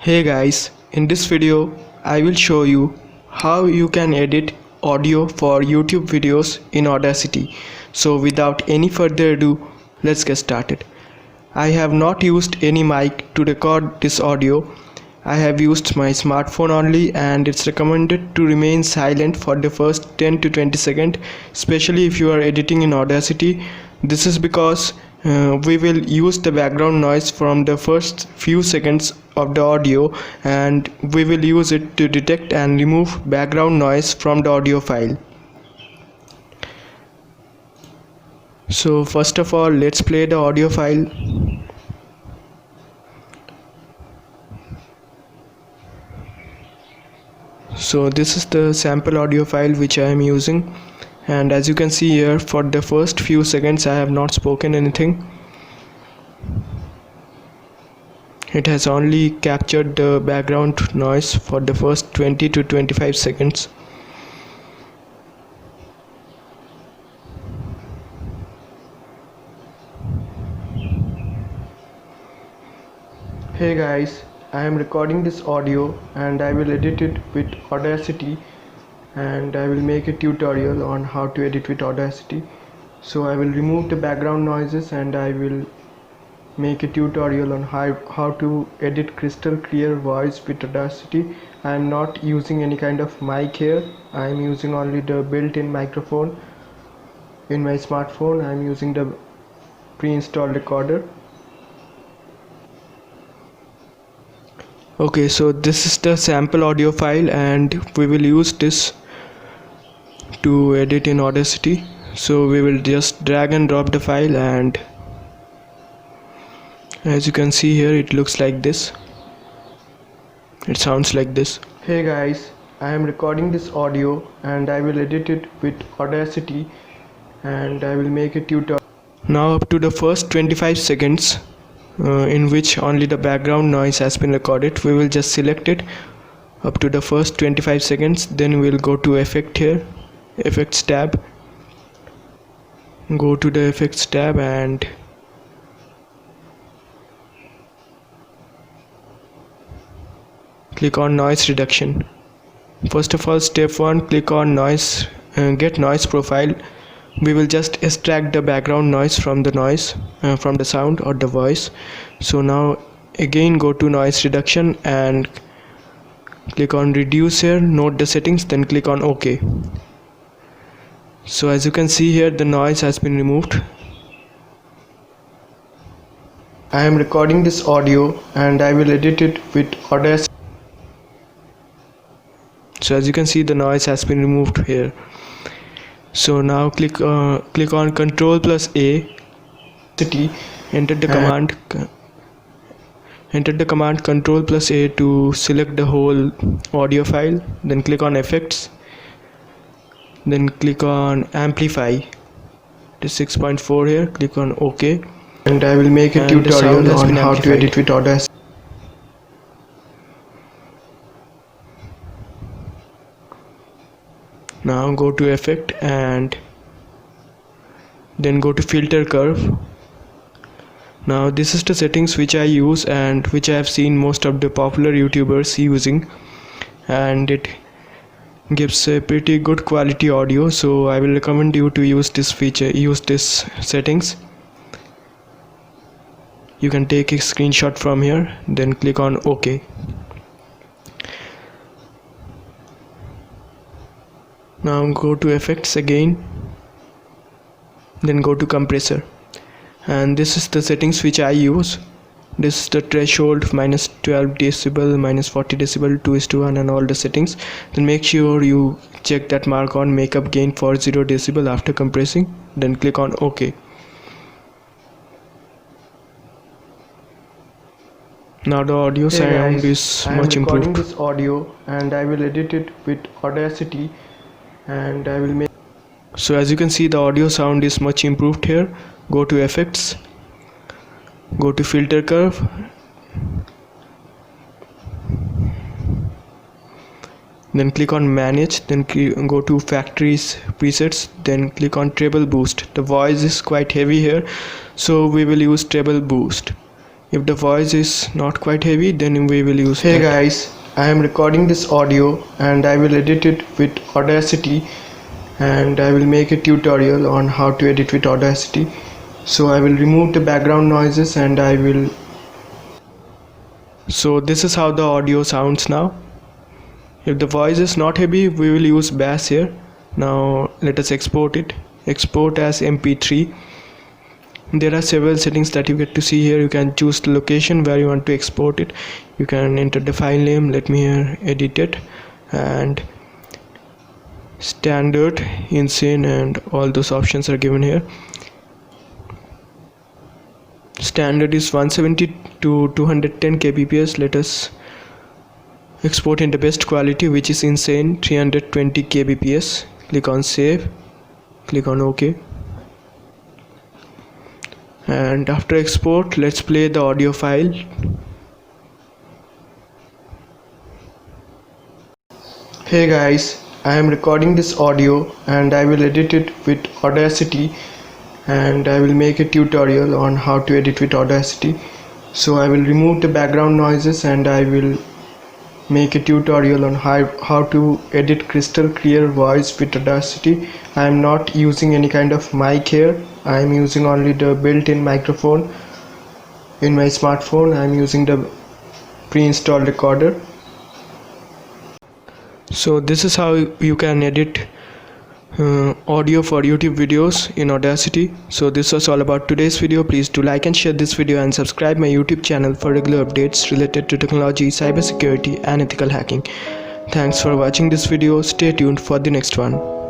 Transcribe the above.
Hey guys, in this video I will show you how you can edit audio for YouTube videos in Audacity. So without any further ado, let's get started. I have not used any mic to record this audio. I have used my smartphone only, and it's recommended to remain silent for the first 10 to 20 seconds, especially if you are editing in Audacity. This is because we will use the background noise from the first few seconds of the audio, and we will use it to detect and remove background noise from the audio file. So first of all, let's play the audio file. So this is the sample audio file which I am using, and as you can see here, for the first few seconds I have not spoken anything. It has only captured the background noise for the first 20 to 25 seconds. Hey guys, I am recording this audio and I will edit it with Audacity, and I will make a tutorial on how to edit with Audacity. So I will remove the background noises and I will make a tutorial on how to edit crystal clear voice with Audacity. I am not using any kind of mic here. I am using only the built-in microphone in my smartphone. I am using the pre-installed recorder. Okay, so this is the sample audio file and we will use this to edit in Audacity. So we will just drag and drop the file, and as you can see here, it looks like this. It sounds like this. Hey guys, I am recording this audio and I will edit it with Audacity, and I will make a tutorial. Now up to the first 25 seconds in which only the background noise has been recorded, we will just select it up to the first 25 seconds. Then we will go to effect here, effects tab, go to the effects tab and click on noise reduction. First of all, step 1, click on noise, get noise profile. We will just extract the background noise from the sound or the voice. So now again go to noise reduction and click on reduce here, note the settings, then click on OK. So as you can see here, the noise has been removed. I am recording this audio and I will edit it with Audacity. So as you can see, the noise has been removed here. So now click on Ctrl+A, enter the command Ctrl+A to select the whole audio file. Then click on effects, then click on amplify, it is 6.4 here, click on OK, and I will make a tutorial on how to edit with Audacity. Now go to effect and then go to filter curve. Now this is the settings which I use and which I have seen most of the popular YouTubers using, and it gives a pretty good quality audio. So I will recommend you to use this settings. You can take a screenshot from here, then click on OK. Now go to effects again, then go to compressor, and this is the settings which I use. This is the threshold, -12 decibel, -40 decibel, 2:1, and all the settings. Then make sure you check that mark on makeup gain for 0 decibel after compressing, then click on OK. Now the audio sound is much improved. I am recording this audio and I will edit it with Audacity, and I will make. So as you can see, the audio sound is much improved here. Go to effects, go to filter curve, then click on manage, then go to factories presets, then click on treble boost. The voice is quite heavy here, so we will use treble boost. If the voice is not quite heavy, then we will use Hey guys, I am recording this audio and I will edit it with Audacity, and I will make a tutorial on how to edit with Audacity. So I will remove the background noises and so this is how the audio sounds now. If the voice is not heavy, we will use bass here. Now let us export it. Export as MP3. There are several settings that you get to see here. You can choose the location where you want to export it. You can enter the file name. Let me here edit it, and standard, insane, and all those options are given here. Standard is 170 to 210 kbps. Let us export in the best quality, which is insane, 320 kbps. Click on save, click on OK, and after export, let's play the audio file. Hey guys, I am recording this audio and I will edit it with Audacity, and I will make a tutorial on how to edit with Audacity. So I will remove the background noises and I will make a tutorial on how to edit crystal clear voice with Audacity. I am not using any kind of mic here. I am using only the built-in microphone in my smartphone. I am using the pre-installed recorder. So this is how you can edit audio for YouTube videos in Audacity. So this was all about today's video. Please do like and share this video and subscribe my YouTube channel for regular updates related to technology, cybersecurity and ethical hacking. Thanks for watching this video. Stay tuned for the next one.